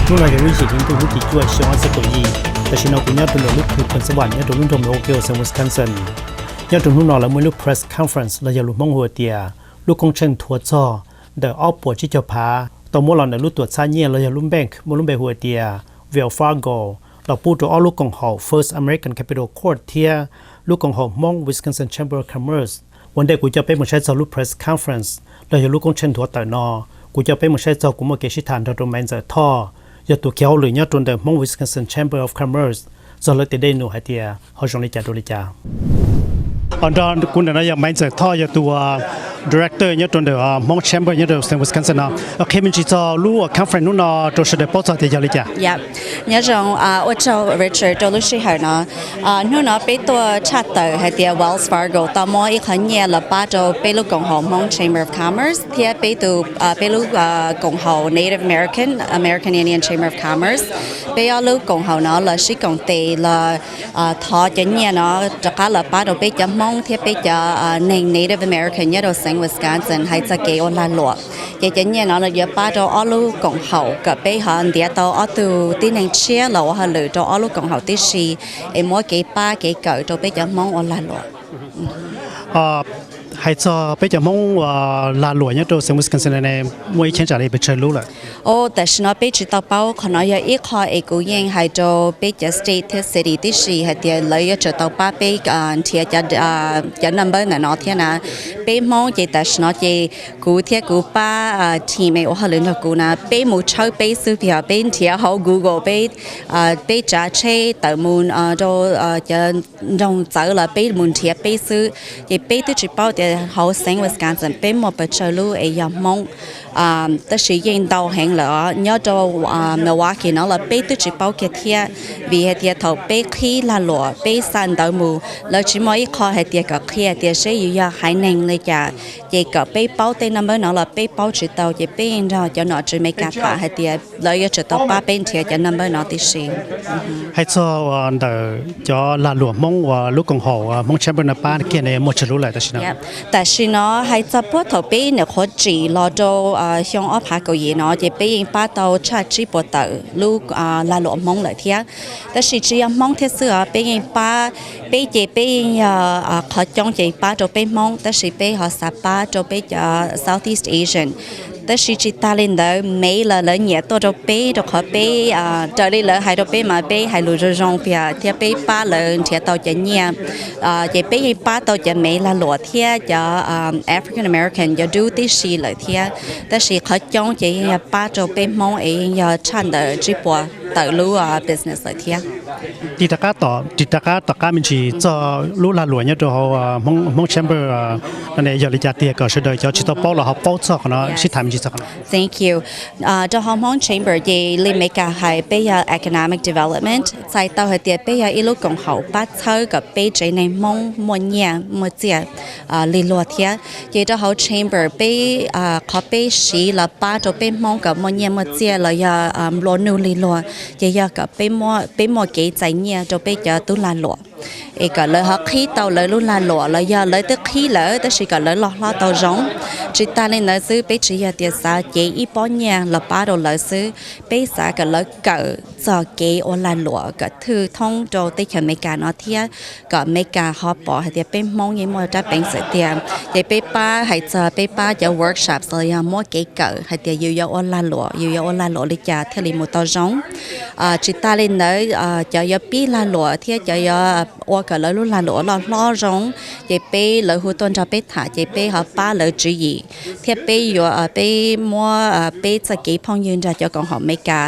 lúc này cái chỉ chúng tôi lúc chỉ chui xuống sẽ có gìแต่ฉันเอาคุณยอดตัวลูกคือคนสวรรค์ยอดตัวรุ่นทอมโอเกลเซนวิสคอนซินยอดตัวรุ่นนอแล้วมื่อลูก press conference เราจะลูกมองหัวเตียลูกคงเชิญทัวร์จ่อเดออปปวดที่จะพาตัวมื่อเราในลูกตรวจซาเนียเราจะลูกแบงค์มื่อลูกไปหัวเตียเวลฟาร์โกเราพูดตัวลูกกองหอ First American Capital Court เทียลูกกองหอ Hmong Wisconsin Chamber of Commerce วันเด็กกูจะไปมาใช้จ่อลูก press conference เราจะลูกคงเชิญทัวร์ต่อนอกูจะไปมาใช้จ่อกูมาเกชิฐานตัวแมนเซอร์ท่อยาตัวเขียวหรือยาตัวเดิม Hmong Wisconsin Chamber of Commerce จะเลยติดได้หนูให้เตียเขาชงลิจ่าดูลิจ่าอันดอนคุณนะยังไม่เจอท่อยาตัว director ยาตัวเดิม Hmong Chamber ยาตัว Wisconsin นะโอเคมันจะจะรู้ conference นู่นนะตัวเสด็จพ่อจะติดยาลิจ่า Yep ยาจงว่าเจ้า Richard ตัวลูกศิษย์นะนู่นนะเป็นตัวชาติให้เตีย Wells Fargo ต่อมาอีกคนเนี่ยละป้าจะเป็นลูกกองหอ Hmong Chamber of Commerce ที่เป็นตัวเป็นลูกกองหอ Native American Indian Chamber of Commerce เป็นลูกกองหอนะละชิกองเตละทอจะเนี่ยนะจะการละป้าจะเป็นจะมองที่เป็นจะNative American เนี่ยเราสิง Wisconsin ให้จะเกี่ยวลานหลวงจะเนี่ยนะเราเยอะป้าจะลูกกองหอกับเป็นหันเดียตัวตัวที่ในเชียร์เราหรือจะลูกกองหอที่ชีมัวเกี่ยป้าเกี่ยเกิดจะเป็นจะมองลานหลวงให้จะไปจะมองลาหลวงเนี่ยตัวเซนวิสคอนซินเนี่ยมวยเช่นจากนี้ไปเชิญรู้เลยโอ้แต่ฉันไปจุดต่อเป้าขณะยังอีกข้อเอกยังให้จะไปจะ state city ที่สี่ให้เดียเลยจุดต่อเป้าไปเทียจะ number เนี่ยเนาะเทียนะไปมองจะแต่ฉันจะกูเทียกูป้าทีมเอาหรือนะกูนะไปมุ่งเช่าไปซื้อเพียไปเทียเขา Google ไปจ่าเช่แต่มุ่งจะลงเจอละไปมุ่งเทียไปซื้อจะไปที่จุดเป้าเขาเซ็ง Wisconsin เป็นหมดไปเจอลูกไอ้ยามองแต่สิ่งยิ่งดาวแห่งเลยย้อนตัวเมื่อวานกี่นั่นละไปตัวจีบเอาเกี่ยเทียวิเหตุเขาไปขี้ลาหลัวไปสันดาวมูแล้วชิมอยคอเหตุกับเขียเทียเสียอยู่ยาหายหนึ่งเลยจ้ะเกี่ยกับไปเป้าเต็มน้ำมันนั่นละไปเป้าจีบเอาเกี่ยไปเราจะหนอจีไม่กัดปะเหตุเลยจะตัวป้าเป็นเทียจะน้ำมันนั่นที่สิ่งให้ชอบเดี๋ยวจะลาหลวงมองว่าลูกของเขามองแชมเปี้ยนป้าเกี่ยในหมดจะรู้เลยแต่ชินะแต่ชินะให้จะพูดถึงไปเนี่ยเขาจีรอดูช่วงอภัยก็ยีเนาะจะไปยิงป้าเตาชาจีปวดเตอลูกลาหลวงมองเลยเทียแต่สิจีมองเทียเสือไปยิงป้าไปเจไปขอจ้องเจป้าจะไปมองแต่สิไปหาสาป้าจะไปSoutheast Asianแต่สิจิตาลินเดอไม่ละเลยเนี่ยตัวจะไปจะขอไปจะได้เลยให้จะไปมาไปให้รู้จะจงเพียเทียไปป้าเลยเทียตัวจะเนี่ยจะไปยิงป้าตัวจะไม่ละหลวงเทียจะAfrican American จะดูที่สิเลยเทียแต่สิขอจ้องจะป้าจะไปมองเองจะชันเดอจีปัวต่อรู้business เลยเทียจิตตะการมันจีจะรู้ลาหลวงเนี่ยตัวเขามองแชมเบอร์นั่นเองอยากจะเตียก็เสด็จจะชิตาเป้าเราเขาเป้าสักนะชิถามจิตสักนะ Thank you จะ Hmong Chamber จะลิมิกาให้ไปยา economic development ใส่ต่อให้เตียไปยาอีลูกของเขาป้าเช่ากับไปใจในมองมวนเนี่ยมวนเจียลิลัวเทียจะเขา Chamber ไปเขาไปสีละป้าจะไปมองกับมวนเนี่ยมวนเจียเราอย่าล้นนูลิลัวจะอยากกับไปมัวเกใจเนี่ยจะไปจะตุลาหลวเอกเลยเขาขี้เตาเลยลุลาหลวเลยอย่าเลยตึกขี้เลยแต่สิก็เลยหลอกเตาร้องจิตตาเลยเลยซื้อไปจีเดียสาเจอีป้อนเนี่ยละป้าเราเลยซื้อไปสาก็เลยเกิดจอเกอลาหลวก็ถือท่องโจติเขมกาเนาะเทียก็เมกาฮอปอให้เดียไปมองยังมัวจะเป็นเสียเดียจะไปป้าให้จะไปป้าจะเวิร์กช็อปเลยมัวเกเกิดให้เดียอยู่ยาอลาหลวอยู่ยาอลาหลวเลยจะเทลิมุตเตาร้องจิตตาเลยเลยจะยาปีลาหลวเทียจะยาว่าก็เลยลุลาหลวล้อร้องจะไปเลยหัวต้นจะไปถ่ายจะไปหาป้าเลยจีเทียไปอยู่ไปมัวไปจะเก็บพองยืนจะกองหอมเมกา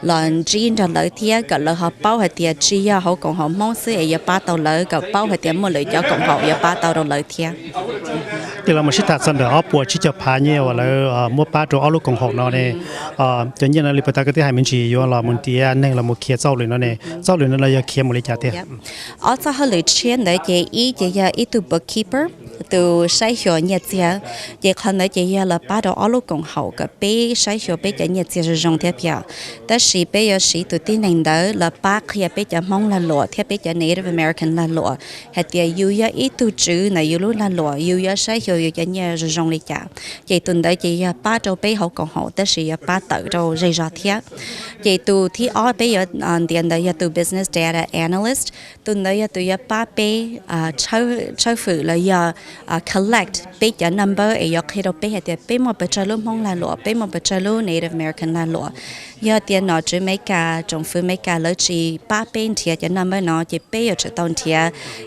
หลอนจีนจะเลยเทียก็เลยหาเป้าให้เทียจีเขากองหอมมองซื้ออย่าป้าเตาเลยกับเป้าให้เทียหมดเลยจะกองหอมอย่าป้าเตาเราเลยเทียเดี๋ยวเรามาชิตาสันเดอร์ปวดชิจะพาเนี่ยว่าเลยมัวป้าตัวเอาลูกของหอมเนาะเนี่ยจนยันเราลิปตาก็ที่ให้มันจีอยู่เรามันเทียนึ่งเรามาเคี่ยวเจ้าเลยเนาะเนี่ยเจ้าเลยนั่นเราจะเคี่ยวหมดเลยจ้าเทียอ๋อจะให้เลยเชียนเลยจะอีจะอีตัว bookkeeper từ sai hiểu nhiệt chia chỉ còn nói chỉ là bắt đầu ở lúc công hậu cái bé sai hiểu bé cái nhiệt chia dùng theo biểuแต่是bé有是từ tin này đó là bắt khi bé cái Hmong là lụa theo bé cái Native American là lụa hay thì yêu ya ít tu chữ này yêu lúc là lụa yêu ya sai hiểu yêu cái nhiệt dùng đi cả chỉ tuần đấy chỉ bắt đầu bé hậu công hậuแต่是bắt đầu rồi dây ra theo chỉ tu thì ở bé有tiền đấy tu business data analyst tuần đấy tu bắt bé chơi phụ là collect bé cái number ấy khi đó bé hay thì bé một bé chơi lúc Hmong là lụa bé một bé chơi lúc Native American là lụa giờ tiền nó chỉ mấy cả trong phụ mấy cả lỡ chỉ ba bên thì cái number nó chỉ bé ở chỗ tàu thì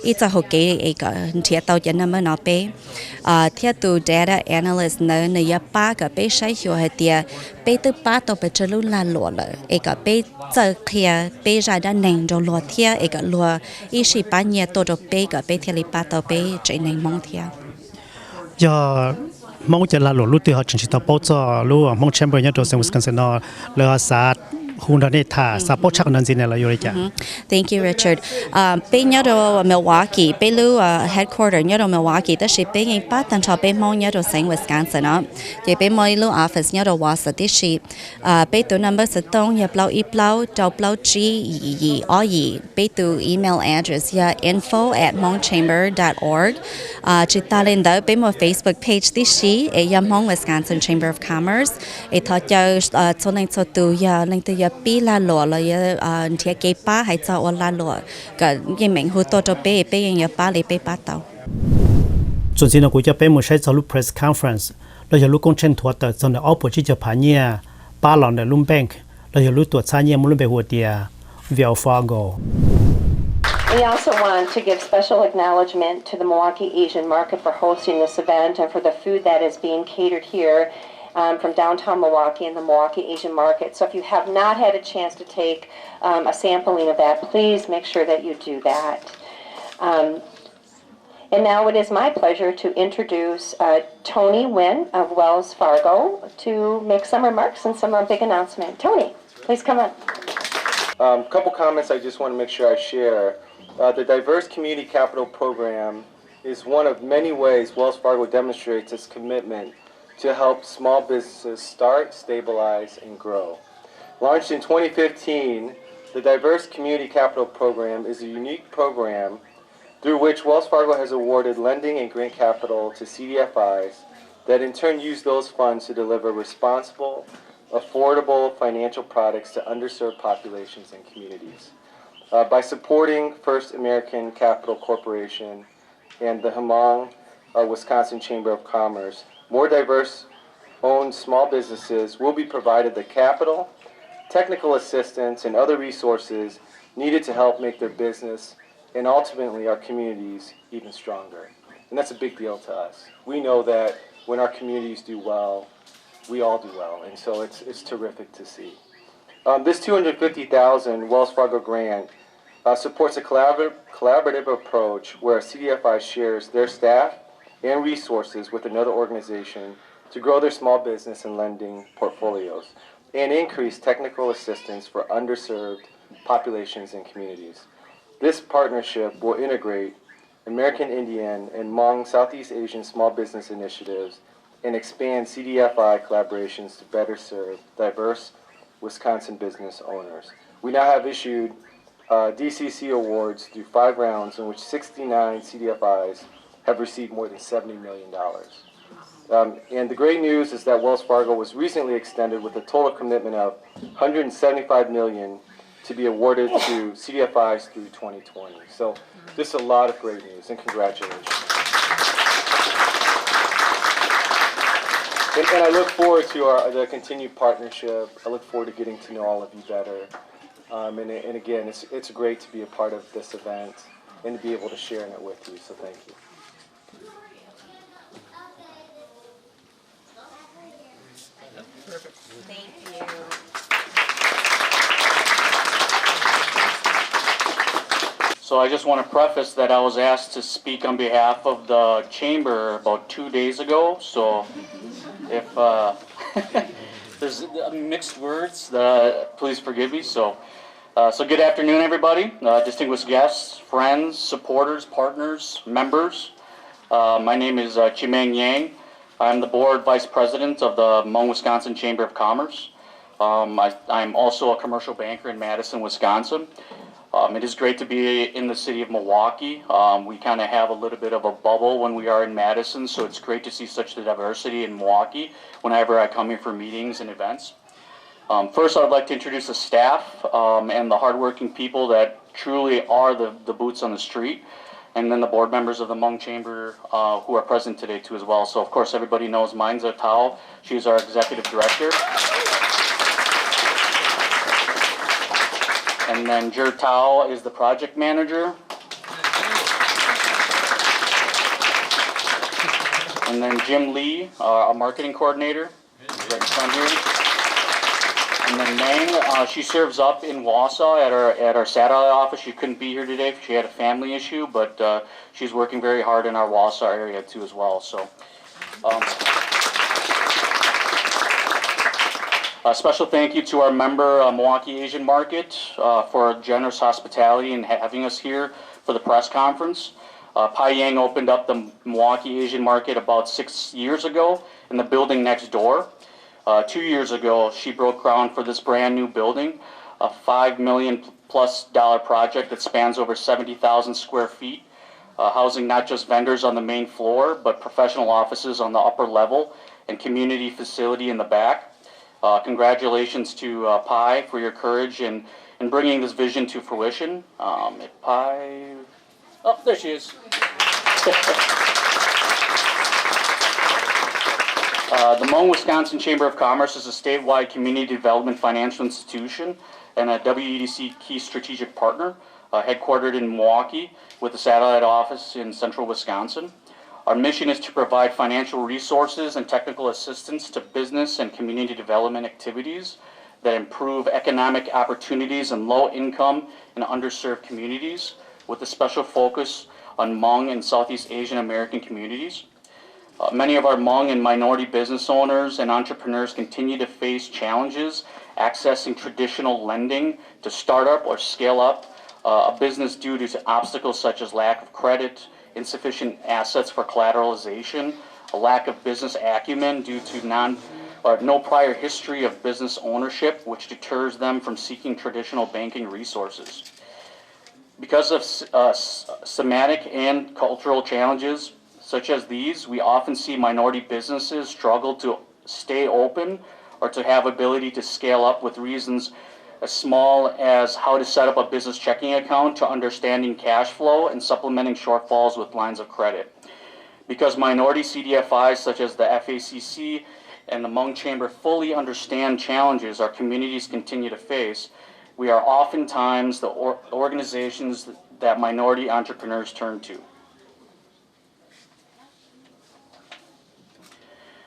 ít cho học cái thì tàu cái number nó bé theo tu data analyst nó này ba cái bé sai hiểu hay thì bé từ ba tàu bé chơi lúc là lụa rồi cái bé chơi kia bé ra đã nền rồi lụa theo cái lụa ít chỉ ba nhiêu tổ rồi bé cái bé theo ba tàu bé chơi nền mong theo giờ mongจะลาหลวงรู้ตัวจึงจะต้องป้อจ่อรู้มองแชมเบอร์เนี่ยตัวเซนวิสกันเซนอเลือสาดหุ่นเราเนี่ยถ่าสาป้อชักนันจีเนี่ยเราอยู่เลยจ้ะ Thank you Richard เป็นเนี่ยตัว Milwaukee เป็นรู้headquarter เนี่ยตัว Milwaukee แต่是เป็นไงป้าตั้งแต่เป็นมองเนี่ยตัวเซนวิสกันเซนอจะเป็นมองรู้ office เนี่ยตัววอสติชีเป็นตัว number สตองอย่าเปล่าอีเปล่าเจ้าเปล่าจีอ๋อเป็นตัว email address อย่า info@hmongchamber.org จิตตาเลนเดอร์เป็นมอง Facebook page ที่ชีอย่า Hmong Wisconsin Chamber of Commerce ถ้าเจอส่วนหนึ่งส่วนตัวอย่าหนึ่งตัวอย่าปีละหล่อเลยเทียเก็บป้าให้เจ้าวันละหล่อก็ยังเหม็นหัวโตจะเป้ยังอย่าป้าเลยเป้ป้าเต่าส่วนสิ่งที่กูจะเป็นมือใช้จะรู้ press conference เราจะรู้กงเช่นทัวร์แต่ส่วนในออปที่จะผ่านเนี่ยป้าหล่อในลุ่มแบงค์เราจะรู้ตัวช้าเนี่ยมุ่งไปหัวเดีย via Fargo We also want to give special acknowledgement to the Milwaukee Asian Market for hosting this event and for the food that is being catered here from downtown Milwaukee and the Milwaukee Asian Market. So if you have not had a chance to take a sampling of that, please make sure that you do that. And now it is my pleasure to introduce Tony Nguyen of Wells Fargo to make some remarks and some big announcement. Tony, please come on. A couple comments I just want to make sure I share. The Diverse Community Capital Program is one of many ways Wells Fargo demonstrates its commitment to help small businesses start, stabilize, and grow. Launched in 2015, the Diverse Community Capital Program is a unique program through which Wells Fargo has awarded lending and grant capital to CDFIs that in turn use those funds to deliver responsible, affordable financial products to underserved populations and communities. By supporting First American Capital Corporation and the Hmong Wisconsin Chamber of Commerce, more diverse-owned small businesses will be provided the capital, technical assistance, and other resources needed to help make their business and ultimately our communities even stronger. And that's a big deal to us. We know that when our communities do well, we all do well, and so it's terrific to see. This $250,000 Wells Fargo grant supports a collaborative approach where CDFI shares their staff and resources with another organization to grow their small business and lending portfolios and increase technical assistance for underserved populations and communities. This partnership will integrate American Indian and Hmong Southeast Asian small business initiatives and expand CDFI collaborations to better serve diverse Wisconsin business owners. We now have issued DCC awards through 5 rounds in which 69 CDFIs have received more than $70 million. And the great news is that Wells Fargo was recently extended with a total commitment of $175 million to be awarded to CDFIs through 2020. So just a lot of great news, and congratulations. And I look forward to the continued partnership. I look forward to getting to know all of you better. And again, it's great to be a part of this event and to be able to share in it with you, so thank you. Perfect. Thank you. So I just want to preface that I was asked to speak on behalf of the chamber about 2 days ago. So if there's mixed words, please forgive me. So good afternoon, everybody, distinguished guests, friends, supporters, partners, members. My name is Chimeng Yang. I'm the board vice president of the Hmong Wisconsin Chamber of Commerce. I'm also a commercial banker in Madison, Wisconsin. It is great to be in the city of Milwaukee. We kind of have a little bit of a bubble when we are in Madison, so it's great to see such the diversity in Milwaukee whenever I come here for meetings and events. First, I'd like to introduce the staff and the hardworking people that truly are the boots on the street, and then the board members of the Hmong Chamber who are present today too as well. So of course everybody knows Mainza Tao. She's our executive director. And then Jer Tao is the project manager. And then Jim Lee, a marketing coordinator, right in front here. And then Neng, she serves up in Wausau at our satellite office. She couldn't be here today. She had a family issue, but she's working very hard in our Wausau area too as well. So, a special thank you to our member Milwaukee Asian Market for generous hospitality and having us here for the press conference. Pai Yang opened up the Milwaukee Asian Market about 6 years ago in the building next door. 2 years ago, she broke ground for this brand new building, a $5 million+ project that spans over 70,000 square feet, housing not just vendors on the main floor, but professional offices on the upper level and community facility in the back. Congratulations to Pai for your courage in bringing this vision to fruition. Pai, oh, there she is. The Hmong Wisconsin Chamber of Commerce is a statewide community development financial institution and a WACC key strategic partner, headquartered in Milwaukee with a satellite office in central Wisconsin. Our mission is to provide financial resources and technical assistance to business and community development activities that improve economic opportunities in low-income and underserved communities, with a special focus on Hmong and Southeast Asian American communities. Many of our Hmong and minority business owners and entrepreneurs continue to face challenges accessing traditional lending to start up or scale up a business due to obstacles such as lack of credit, insufficient assets for collateralization, a lack of business acumen due to no prior history of business ownership, which deters them from seeking traditional banking resources. Because of semantic and cultural challenges such as these, we often see minority businesses struggle to stay open or to have ability to scale up, with reasons as small as how to set up a business checking account to understanding cash flow and supplementing shortfalls with lines of credit. Because minority CDFIs such as the VAAJ and the Hmong Chamber fully understand challenges our communities continue to face, we are oftentimes the organizations that minority entrepreneurs turn to.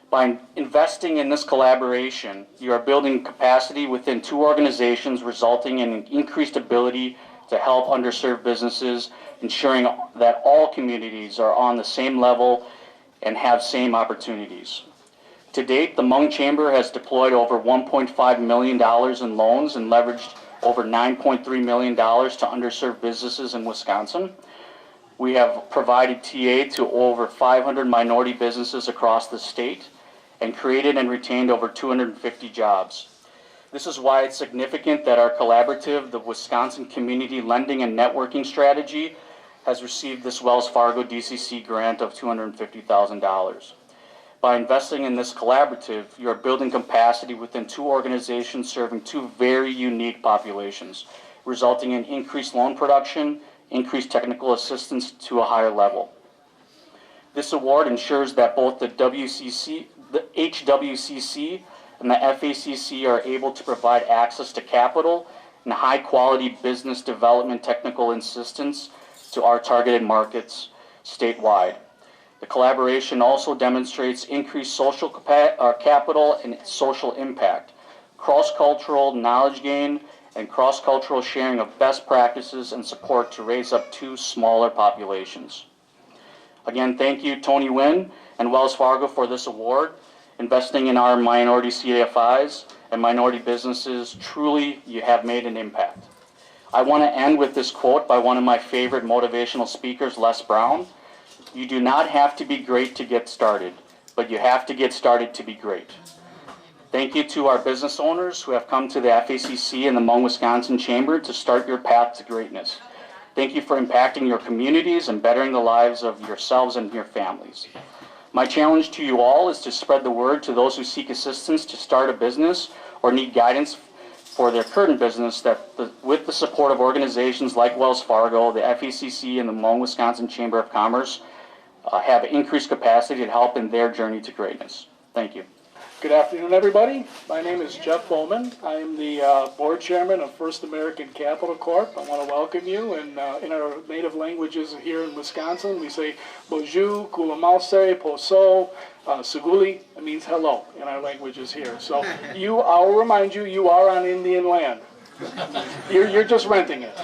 By investing in this collaboration, you are building capacity within two organizations, resulting in an increased ability to help underserved businesses, ensuring that all communities are on the same level and have same opportunities. To date, the Hmong Chamber has deployed over $1.5 million in loans and leveraged over $9.3 million to underserved businesses in Wisconsin. We have provided TA to over 500 minority businesses across the state and created and retained over 250 jobs. This is why it's significant that our collaborative, the Wisconsin Community Lending and Networking Strategy, has received this Wells Fargo DCC grant of $250,000. By investing in this collaborative, you are building capacity within two organizations serving two very unique populations, resulting in increased loan production, increased technical assistance to a higher level. This award ensures that both the HWCC and the VAAJ are able to provide access to capital and high-quality business development technical assistance to our targeted markets statewide. The collaboration also demonstrates increased social capital and social impact, cross-cultural knowledge gain, and cross-cultural sharing of best practices and support to raise up two smaller populations. Again, thank you, Tony Wynn and Wells Fargo, for this award. Investing in our minority CDFIs and minority businesses, truly, you have made an impact. I want to end with this quote by one of my favorite motivational speakers, Les Brown. You do not have to be great to get started, but you have to get started to be great. Thank you to our business owners who have come to the FACC and the Hmong Wisconsin Chamber to start your path to greatness. Thank you for impacting your communities and bettering the lives of yourselves and your families. My challenge to you all is to spread the word to those who seek assistance to start a business or need guidance for their current business with the support of organizations like Wells Fargo, the FACC, and the Hmong Wisconsin Chamber of Commerce have increased capacity to help in their journey to greatness. Thank you. Good afternoon, everybody. My name is Jeff Bowman. I am the board chairman of First American Capital Corp. I want to welcome you. And in our native languages here in Wisconsin, we say bonjour, kulamause, poso, suguli. It means hello in our languages here. So I'll remind you, you are on Indian land. You're just renting it.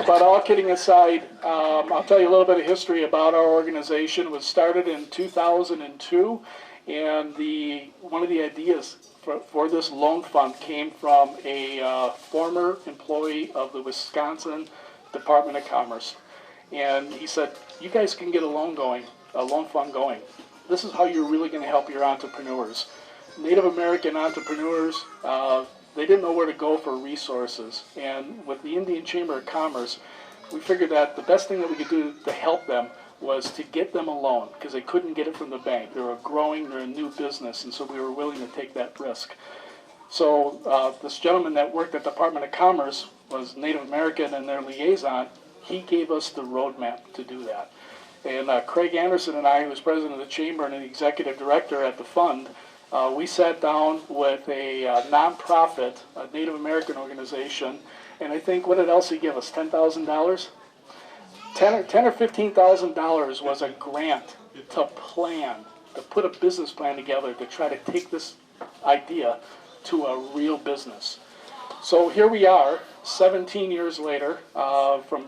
But all kidding aside, I'll tell you a little bit of history about our organization. It was started in 2002. And one of the ideas for this loan fund came from a former employee of the Wisconsin Department of Commerce. And he said, you guys can get a loan fund going. This is how you're really going to help your entrepreneurs. Native American entrepreneurs, they didn't know where to go for resources. And with the Indian Chamber of Commerce, we figured that the best thing that we could do to help them was to get them a loan, because they couldn't get it from the bank. They were growing, they're a new business, and so we were willing to take that risk. So this gentleman that worked at the Department of Commerce was Native American and their liaison. He gave us the roadmap to do that. And Craig Anderson and I, who was president of the chamber and an executive director at the fund, we sat down with a nonprofit, a Native American organization, and I think, what did Elsie give us, $10,000? $10,000 or $15,000 was a grant to put a business plan together to try to take this idea to a real business. So here we are, 16 years later from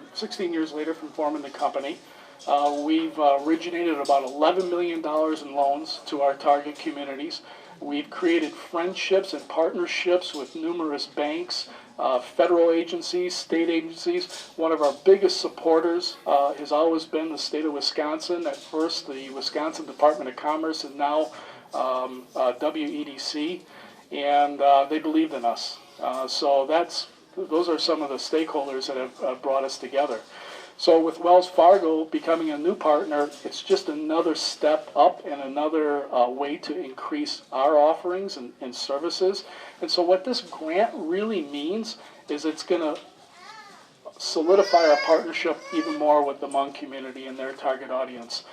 forming the company. We've originated about $11 million in loans to our target communities. We've created friendships and partnerships with numerous banks, federal agencies, state agencies. One of our biggest supporters has always been the state of Wisconsin. At first, the Wisconsin Department of Commerce, and now WEDC, and they believed in us. So those are some of the stakeholders that have brought us together. So with Wells Fargo becoming a new partner, it's just another step up and another way to increase our offerings and services. And so what this grant really means is it's going to solidify our partnership even more with the Hmong community and their target audience.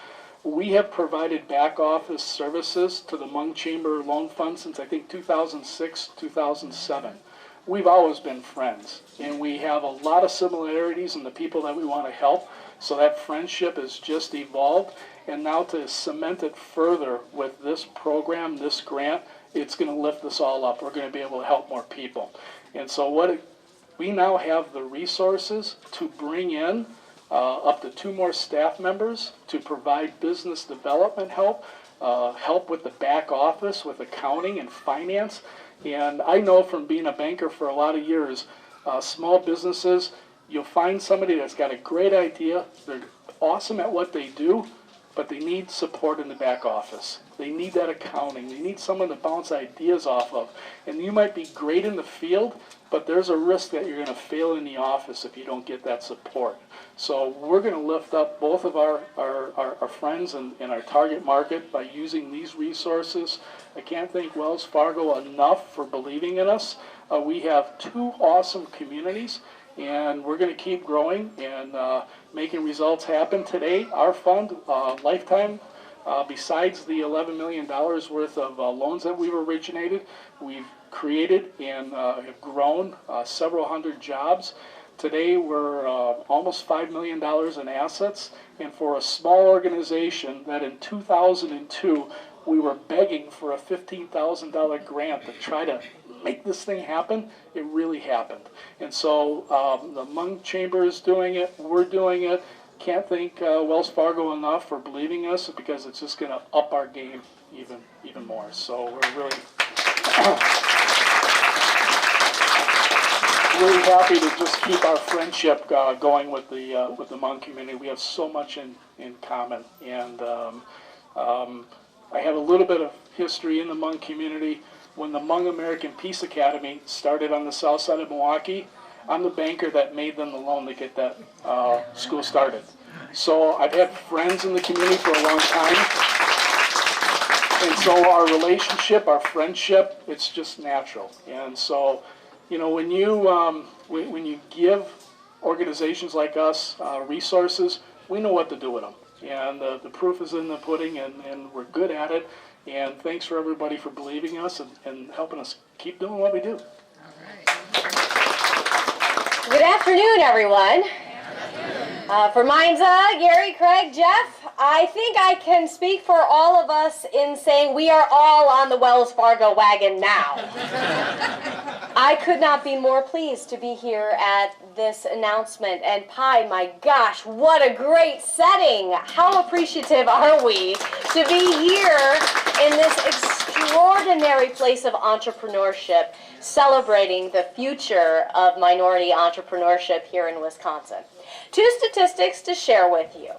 We have provided back office services to the Hmong Chamber Loan Fund since I think 2006, 2007. We've always been friends, and we have a lot of similarities in the people that we want to help, so that friendship has just evolved. And now to cement it further with this program, this grant, it's going to lift us all up. We're going to be able to help more people. And so we now have the resources to bring in up to 2 more staff members to provide business development help, help with the back office, with accounting and finance. And I know from being a banker for a lot of years, small businesses, you'll find somebody that's got a great idea, they're awesome at what they do, but they need support in the back office. They need that accounting. They need someone to bounce ideas off of. And you might be great in the field, but there's a risk that you're going to fail in the office if you don't get that support. So we're going to lift up both of our friends in our target market by using these resources. I can't thank Wells Fargo enough for believing in us. We have 2 awesome communities, and we're going to keep growing and making results happen. Today, our fund, lifetime, besides the $11 million worth of loans that we've originated, we've created and have grown several hundred jobs. Today, we're almost $5 million in assets, and for a small organization that in 2002, we were begging for a $15,000 grant to try to make this thing happen, it really happened. And so the Hmong Chamber is doing it, we're doing it. Can't thank Wells Fargo enough for believing us, because it's just going to up our game even more. So we're really... really happy to just keep our friendship going with the Hmong community. We have so much in common, and I have a little bit of history in the Hmong community. When the Hmong American Peace Academy started on the south side of Milwaukee, I'm the banker that made them the loan to get that school started. So I've had friends in the community for a long time. And so our relationship, our friendship, it's just natural. And so, you know, when you give organizations like us resources, we know what to do with them. And the proof is in the pudding, and we're good at it. And thanks for everybody for believing us and helping us keep doing what we do. Good afternoon, everyone. For Minza, Gary, Craig, Jeff, I think I can speak for all of us in saying we are all on the Wells Fargo wagon now. I could not be more pleased to be here at this announcement. And Pi, my gosh, what a great setting. How appreciative are we to be here in this extraordinary place of entrepreneurship, celebrating the future of minority entrepreneurship here in Wisconsin. Two statistics to share with you.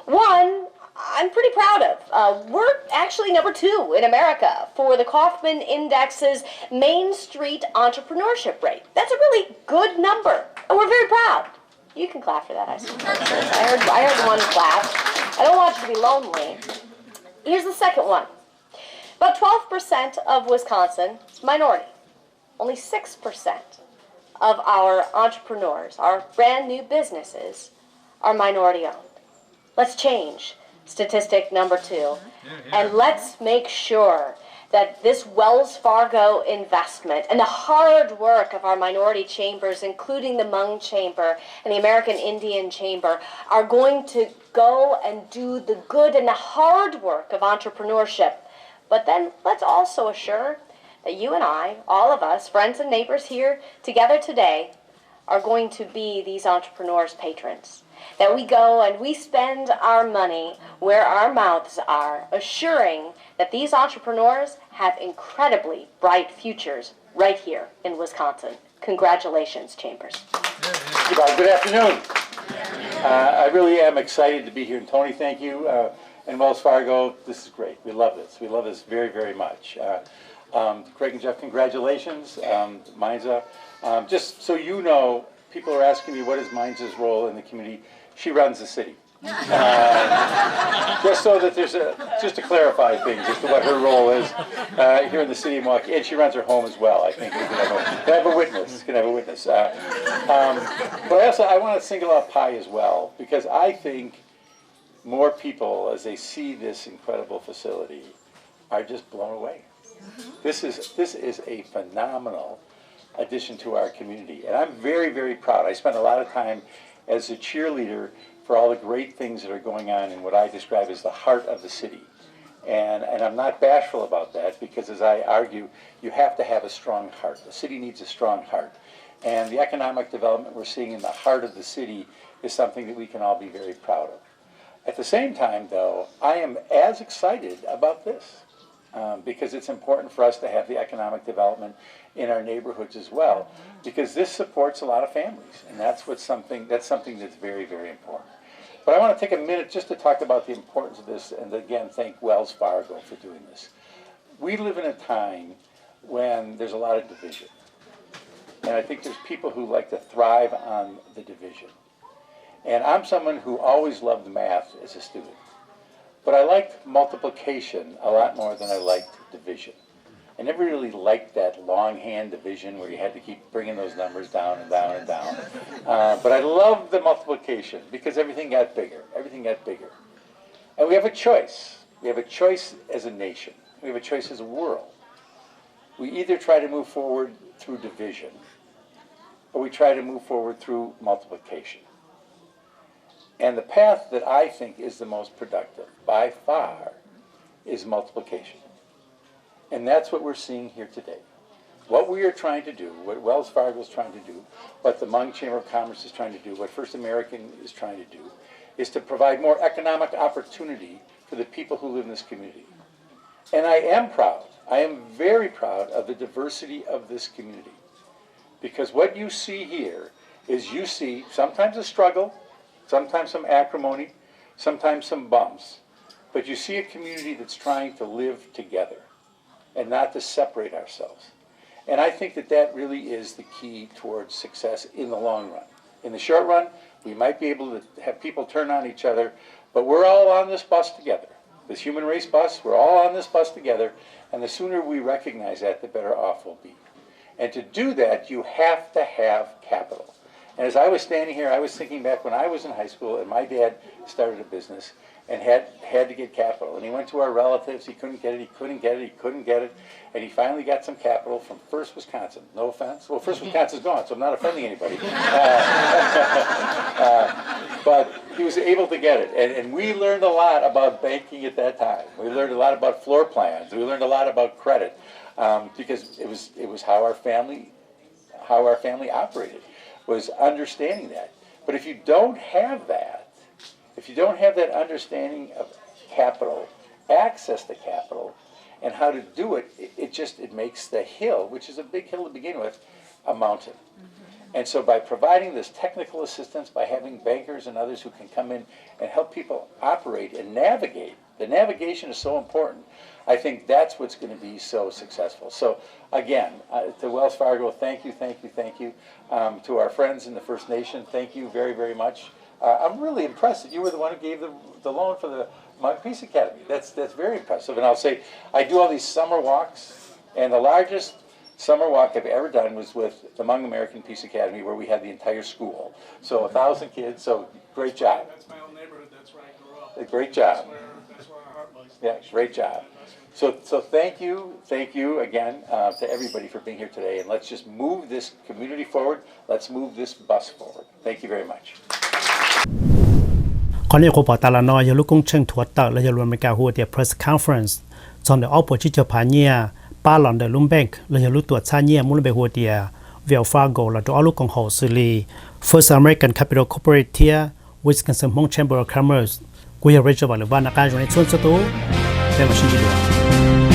One, I'm pretty proud of. We're actually number 2 in America for the Kaufman Index's Main Street entrepreneurship rate. That's a really good number, and we're very proud. You can clap for that, I suppose. I heard one clap. I don't want you to be lonely. Here's the second one. About 12% of Wisconsin is minority. Only 6% of our entrepreneurs, our brand new businesses, are minority owned. Let's change statistic number 2, and let's make sure that this Wells Fargo investment and the hard work of our minority chambers, including the Hmong Chamber and the American Indian Chamber, are going to go and do the good and the hard work of entrepreneurship. But then let's also assure that you and I, all of us, friends and neighbors here together today, are going to be these entrepreneurs' patrons. That we go and we spend our money where our mouths are, assuring that these entrepreneurs have incredibly bright futures right here in Wisconsin. Congratulations, Chambers. Good afternoon. I really am excited to be here. And Tony, thank you. And Wells Fargo, this is great. We love this. We love this very, very much. Craig and Jeff, congratulations. Minza. Just so you know, people are asking me what is Minza's role in the community. She runs the city. Just so that there's just to clarify things as to what her role is here in the city of Milwaukee. And she runs her home as well, I think. Can I have a witness? Can I have a witness? But I want to single out Pi as well, because I think more people, as they see this incredible facility, are just blown away. This is a phenomenal addition to our community, and I'm very, very proud. I spent a lot of time as a cheerleader for all the great things that are going on in what I describe as the heart of the city, and I'm not bashful about that, because as I argue, you have to have a strong heart. The city needs a strong heart, and the economic development we're seeing in the heart of the city is something that we can all be very proud of. At the same time, though, I am as excited about this. Because it's important for us to have the economic development in our neighborhoods as well, because this supports a lot of families, and that's something that's very, very important. But I want to take a minute just to talk about the importance of this, and again, thank Wells Fargo for doing this. We live in a time when there's a lot of division, and I think there's people who like to thrive on the division. And I'm someone who always loved math as a student. But I liked multiplication a lot more than I liked division. I never really liked that longhand division where you had to keep bringing those numbers down and down and down. But I loved the multiplication because everything got bigger. Everything got bigger. And we have a choice. We have a choice as a nation. We have a choice as a world. We either try to move forward through division, or we try to move forward through multiplication. And the path that I think is the most productive, by far, is multiplication. And that's what we're seeing here today. What we are trying to do, what Wells Fargo is trying to do, what the Hmong Chamber of Commerce is trying to do, what First American is trying to do, is to provide more economic opportunity for the people who live in this community. And I am proud, I am very proud of the diversity of this community. Because what you see here is you see sometimes a struggle, sometimes some acrimony, sometimes some bumps, but you see a community that's trying to live together and not to separate ourselves. And I think that that really is the key towards success in the long run. In the short run, we might be able to have people turn on each other, but we're all on this bus together. This human race bus, we're all on this bus together, and the sooner we recognize that, the better off we'll be. And to do that, you have to have capital. And as I was standing here, I was thinking back when I was in high school and my dad started a business and had to get capital. And he went to our relatives, he couldn't get it, and he finally got some capital from First Wisconsin. No offense. Well, First Wisconsin's gone, so I'm not offending anybody. But he was able to get it. And we learned a lot about banking at that time. We learned a lot about floor plans. We learned a lot about credit because it was how our family operated, was understanding that. But if you don't have that, if you don't have that understanding of capital, access to capital, and how to do it, it makes the hill, which is a big hill to begin with, a mountain. And so by providing this technical assistance, by having bankers and others who can come in and help people operate and navigate, the navigation is so important. I think that's what's going to be so successful. So again, to Wells Fargo, thank you. To our friends in the First Nation, thank you very, very much. I'm really impressed that you were the one who gave the loan for the Hmong Peace Academy. That's very impressive. And I'll say, I do all these summer walks, and the largest summer walk I've ever done was with the Hmong American Peace Academy, where we had the entire school. So 1,000 kids, so great job. That's my own neighborhood, that's where I grew up. A great job. That's where our heart lies. Yeah, great job. So thank you again to everybody for being here today, and let's just move this community forward. Let's move this bus forward. Thank you very much. ก่อนนี้ผมบอกตาละน้อยอย่าลุกงเชิงถวดตักและอย่ารวมในการหัวเดีย press conference จอนเดอออปปที่จะผ่านเนี่ยป้าหลอนเดลุมแบงค์และอย่าลุตรวจชาเนี่ยมุลเบหัวเดียเวลฟาโกและตัวอลุกของหอสุรี First American Capital Corporate Wisconsin Hmong Chamber of Commerce กูอยากเรียนจะบอกเลยว่านักการอยู่ในส่วนสตูเป็นมาชินดีด้วย